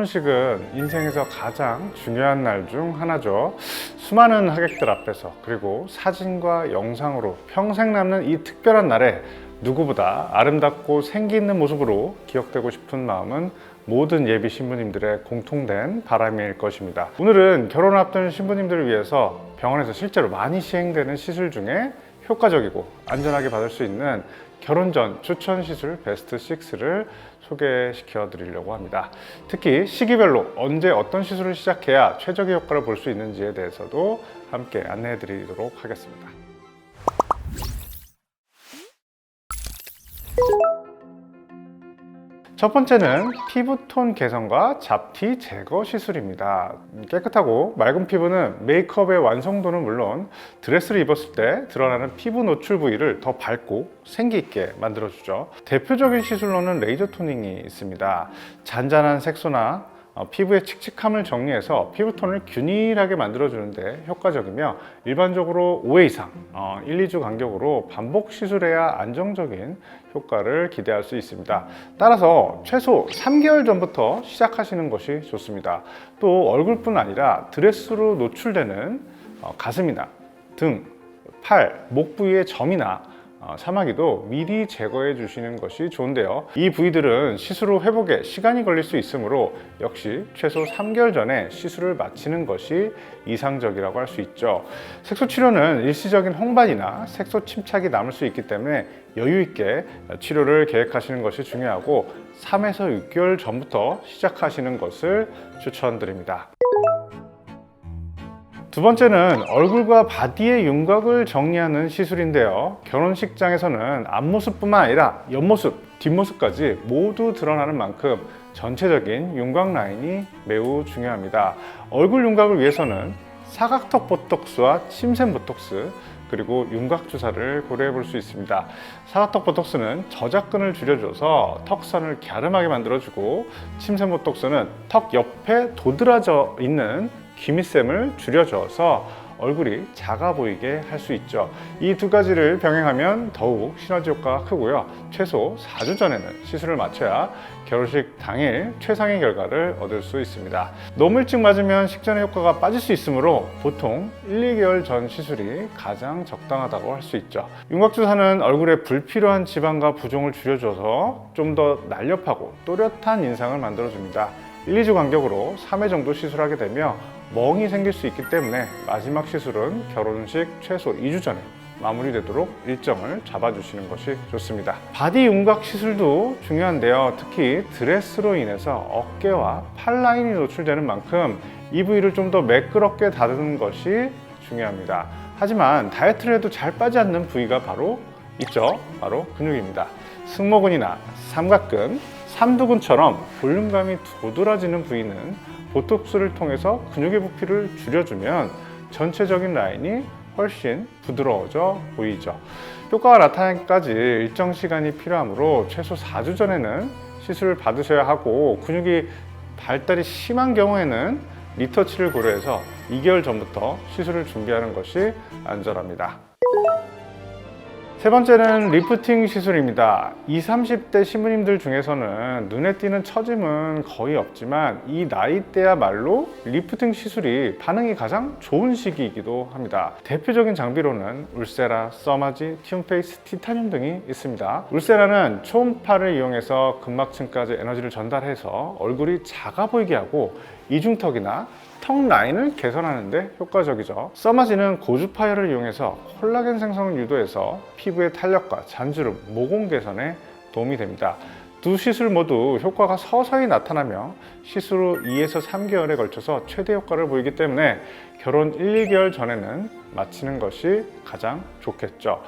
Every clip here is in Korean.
결혼식은 인생에서 가장 중요한 날 중 하나죠. 수많은 하객들 앞에서 그리고 사진과 영상으로 평생 남는 이 특별한 날에 누구보다 아름답고 생기 있는 모습으로 기억되고 싶은 마음은 모든 예비 신부님들의 공통된 바람일 것입니다. 오늘은 결혼을 앞둔 신부님들을 위해서 병원에서 실제로 많이 시행되는 시술 중에 효과적이고 안전하게 받을 수 있는 결혼 전 추천 시술 베스트 6를 소개시켜 드리려고 합니다. 특히 시기별로 언제 어떤 시술을 시작해야 최적의 효과를 볼 수 있는지에 대해서도 함께 안내해 드리도록 하겠습니다. 첫 번째는 피부톤 개선과 잡티 제거 시술입니다. 깨끗하고 맑은 피부는 메이크업의 완성도는 물론 드레스를 입었을 때 드러나는 피부 노출 부위를 더 밝고 생기 있게 만들어주죠. 대표적인 시술로는 레이저 토닝이 있습니다. 잔잔한 색소나 피부의 칙칙함을 정리해서 피부톤을 균일하게 만들어주는데 효과적이며 일반적으로 5회 이상 1, 2주 간격으로 반복 시술해야 안정적인 효과를 기대할 수 있습니다. 따라서 최소 3개월 전부터 시작하시는 것이 좋습니다. 또 얼굴뿐 아니라 드레스로 노출되는 가슴이나 등, 팔, 목 부위의 점이나 사마귀도 미리 제거해 주시는 것이 좋은데요. 이 부위들은 시술 후 회복에 시간이 걸릴 수 있으므로 역시 최소 3개월 전에 시술을 마치는 것이 이상적이라고 할 수 있죠. 색소 치료는 일시적인 홍반이나 색소 침착이 남을 수 있기 때문에 여유 있게 치료를 계획하시는 것이 중요하고 3에서 6개월 전부터 시작하시는 것을 추천드립니다. 두 번째는 얼굴과 바디의 윤곽을 정리하는 시술인데요. 결혼식장에서는 앞모습뿐만 아니라 옆모습, 뒷모습까지 모두 드러나는 만큼 전체적인 윤곽 라인이 매우 중요합니다. 얼굴 윤곽을 위해서는 사각턱 보톡스와 침샘 보톡스 그리고 윤곽 주사를 고려해 볼 수 있습니다. 사각턱 보톡스는 저작근을 줄여줘서 턱선을 갸름하게 만들어주고 침샘 보톡스는 턱 옆에 도드라져 있는 귀밑샘을 줄여줘서 얼굴이 작아 보이게 할 수 있죠. 이 두 가지를 병행하면 더욱 시너지 효과가 크고요. 최소 4주 전에는 시술을 마쳐야 결혼식 당일 최상의 결과를 얻을 수 있습니다. 너무 일찍 맞으면 식전의 효과가 빠질 수 있으므로 보통 1, 2개월 전 시술이 가장 적당하다고 할 수 있죠. 윤곽주사는 얼굴에 불필요한 지방과 부종을 줄여줘서 좀 더 날렵하고 또렷한 인상을 만들어줍니다. 1, 2주 간격으로 3회 정도 시술하게 되며 멍이 생길 수 있기 때문에 마지막 시술은 결혼식 최소 2주 전에 마무리되도록 일정을 잡아주시는 것이 좋습니다. 바디 윤곽 시술도 중요한데요. 특히 드레스로 인해서 어깨와 팔 라인이 노출되는 만큼 이 부위를 좀 더 매끄럽게 다루는 것이 중요합니다. 하지만 다이어트를 해도 잘 빠지 않는 부위가 바로 있죠. 바로 근육입니다. 승모근이나 삼각근, 삼두근처럼 볼륨감이 도드라지는 부위는 보톡스를 통해서 근육의 부피를 줄여주면 전체적인 라인이 훨씬 부드러워져 보이죠. 효과가 나타나기까지 일정 시간이 필요하므로 최소 4주 전에는 시술을 받으셔야 하고 근육이 발달이 심한 경우에는 리터치를 고려해서 2개월 전부터 시술을 준비하는 것이 안전합니다. 세 번째는 리프팅 시술입니다. 20, 30대 신부님들 중에서는 눈에 띄는 처짐은 거의 없지만 이 나이대야말로 리프팅 시술이 반응이 가장 좋은 시기이기도 합니다. 대표적인 장비로는 울세라, 써마지, 튠페이스, 티타늄 등이 있습니다. 울세라는 초음파를 이용해서 근막층까지 에너지를 전달해서 얼굴이 작아 보이게 하고 이중턱이나 턱 라인을 개선하는 데 효과적이죠. 써마지는 고주파열을 이용해서 콜라겐 생성을 유도해서 피부의 탄력과 잔주름, 모공 개선에 도움이 됩니다. 두 시술 모두 효과가 서서히 나타나며 시술 후 2에서 3개월에 걸쳐서 최대 효과를 보이기 때문에 결혼 1, 2개월 전에는 마치는 것이 가장 좋겠죠.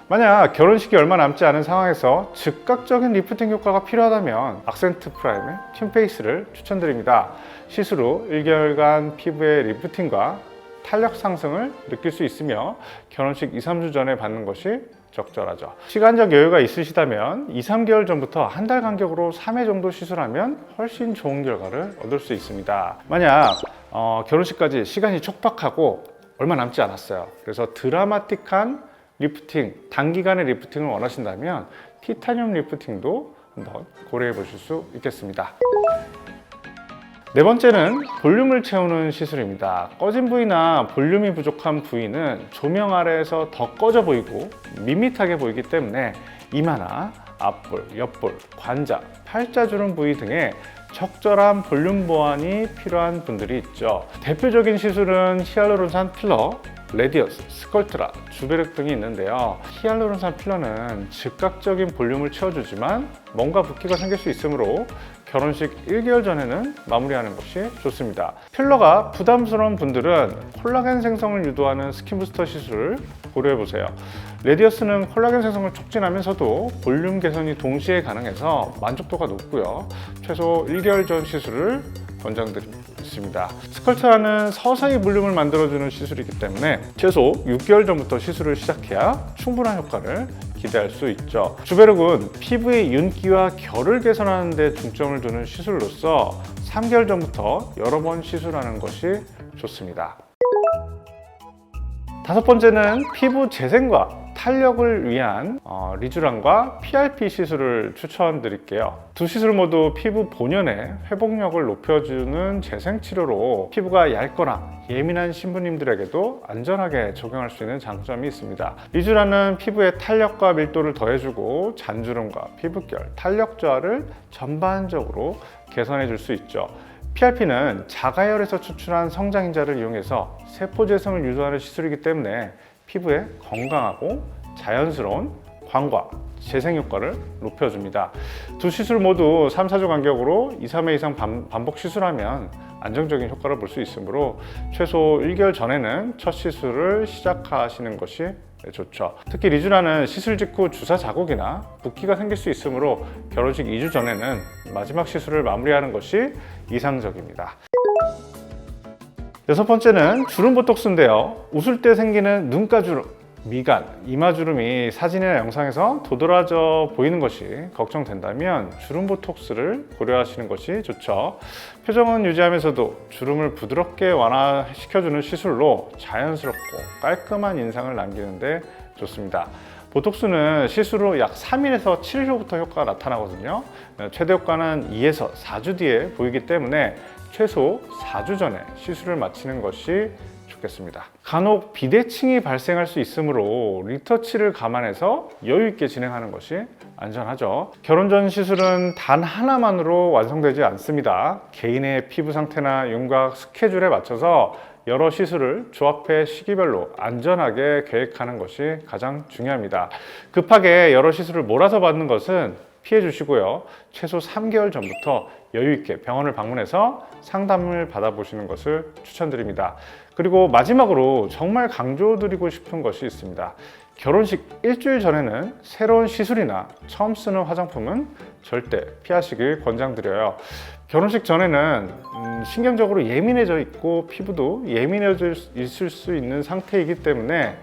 만약 결혼식이 얼마 남지 않은 상황에서 즉각적인 리프팅 효과가 필요하다면 악센트 프라임의 튠페이스를 추천드립니다. 시술 후 1개월간 피부의 리프팅과 탄력 상승을 느낄 수 있으며 결혼식 2, 3주 전에 받는 것이 적절하죠. 시간적 여유가 있으시다면 2, 3개월 전부터 한 달 간격으로 3회 정도 시술하면 훨씬 좋은 결과를 얻을 수 있습니다. 만약 결혼식까지 시간이 촉박하고 얼마 남지 않았어요. 그래서 드라마틱한 리프팅, 단기간의 리프팅을 원하신다면 티타늄 리프팅도 한번 고려해 보실 수 있겠습니다. 네 번째는 볼륨을 채우는 시술입니다. 꺼진 부위나 볼륨이 부족한 부위는 조명 아래에서 더 꺼져 보이고 밋밋하게 보이기 때문에 이마나 앞볼, 옆볼, 관자, 팔자주름 부위 등에 적절한 볼륨 보완이 필요한 분들이 있죠. 대표적인 시술은 히알루론산 필러, 레디어스, 스컬트라, 주베륵 등이 있는데요. 히알루론산 필러는 즉각적인 볼륨을 채워주지만 뭔가 붓기가 생길 수 있으므로 결혼식 1개월 전에는 마무리하는 것이 좋습니다. 필러가 부담스러운 분들은 콜라겐 생성을 유도하는 스킨 부스터 시술을 고려해보세요. 레디어스는 콜라겐 생성을 촉진하면서도 볼륨 개선이 동시에 가능해서 만족도가 높고요. 최소 1개월 전 시술을 권장드립니다. 스컬트라는 서서히 볼륨을 만들어주는 시술이기 때문에 최소 6개월 전부터 시술을 시작해야 충분한 효과를 기대할 수 있죠. 주베륵은 피부의 윤기와 결을 개선하는 데 중점을 두는 시술로서 3개월 전부터 여러 번 시술하는 것이 좋습니다. 다섯 번째는 피부 재생과 탄력을 위한 리쥬란과 PRP 시술을 추천드릴게요. 두 시술 모두 피부 본연의 회복력을 높여주는 재생치료로 피부가 얇거나 예민한 신부님들에게도 안전하게 적용할 수 있는 장점이 있습니다. 리쥬란은 피부의 탄력과 밀도를 더해주고 잔주름과 피부결, 탄력 저하를 전반적으로 개선해 줄 수 있죠. PRP는 자가열에서 추출한 성장인자를 이용해서 세포 재생을 유도하는 시술이기 때문에 피부에 건강하고 자연스러운 광과 재생 효과를 높여줍니다. 두 시술 모두 3, 4주 간격으로 2, 3회 이상 반복 시술하면 안정적인 효과를 볼 수 있으므로 최소 1개월 전에는 첫 시술을 시작하시는 것이 좋죠. 특히 리쥬란은 시술 직후 주사 자국이나 붓기가 생길 수 있으므로 결혼식 2주 전에는 마지막 시술을 마무리하는 것이 이상적입니다. 여섯 번째는 주름 보톡스인데요. 웃을 때 생기는 눈가주름, 미간, 이마주름이 사진이나 영상에서 도드라져 보이는 것이 걱정된다면 주름 보톡스를 고려하시는 것이 좋죠. 표정은 유지하면서도 주름을 부드럽게 완화시켜주는 시술로 자연스럽고 깔끔한 인상을 남기는데 좋습니다. 보톡스는 시술 후 약 3일에서 7일 후부터 효과가 나타나거든요. 최대 효과는 2에서 4주 뒤에 보이기 때문에 최소 4주 전에 시술을 마치는 것이 좋겠습니다. 간혹 비대칭이 발생할 수 있으므로 리터치를 감안해서 여유 있게 진행하는 것이 안전하죠. 결혼 전 시술은 단 하나만으로 완성되지 않습니다. 개인의 피부 상태나 윤곽, 스케줄에 맞춰서 여러 시술을 조합해 시기별로 안전하게 계획하는 것이 가장 중요합니다. 급하게 여러 시술을 몰아서 받는 것은 피해 주시고요. 최소 3개월 전부터 여유 있게 병원을 방문해서 상담을 받아보시는 것을 추천드립니다. 그리고 마지막으로 정말 강조드리고 싶은 것이 있습니다. 결혼식 일주일 전에는 새로운 시술이나 처음 쓰는 화장품은 절대 피하시길 권장드려요. 결혼식 전에는 신경적으로 예민해져 있고 피부도 예민해져 있을 수 있는 상태이기 때문에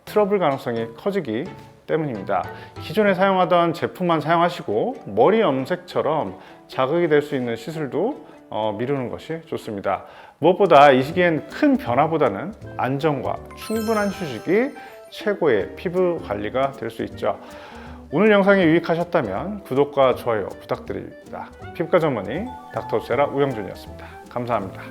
트러블 가능성이 커지기 때문입니다. 기존에 사용하던 제품만 사용하시고 머리 염색처럼 자극이 될 수 있는 시술도 미루는 것이 좋습니다. 무엇보다 이 시기엔 큰 변화보다는 안정과 충분한 휴식이 최고의 피부 관리가 될 수 있죠. 오늘 영상이 유익하셨다면 구독과 좋아요 부탁드립니다. 피부과 전문의 닥터 제라 우영준이었습니다. 감사합니다.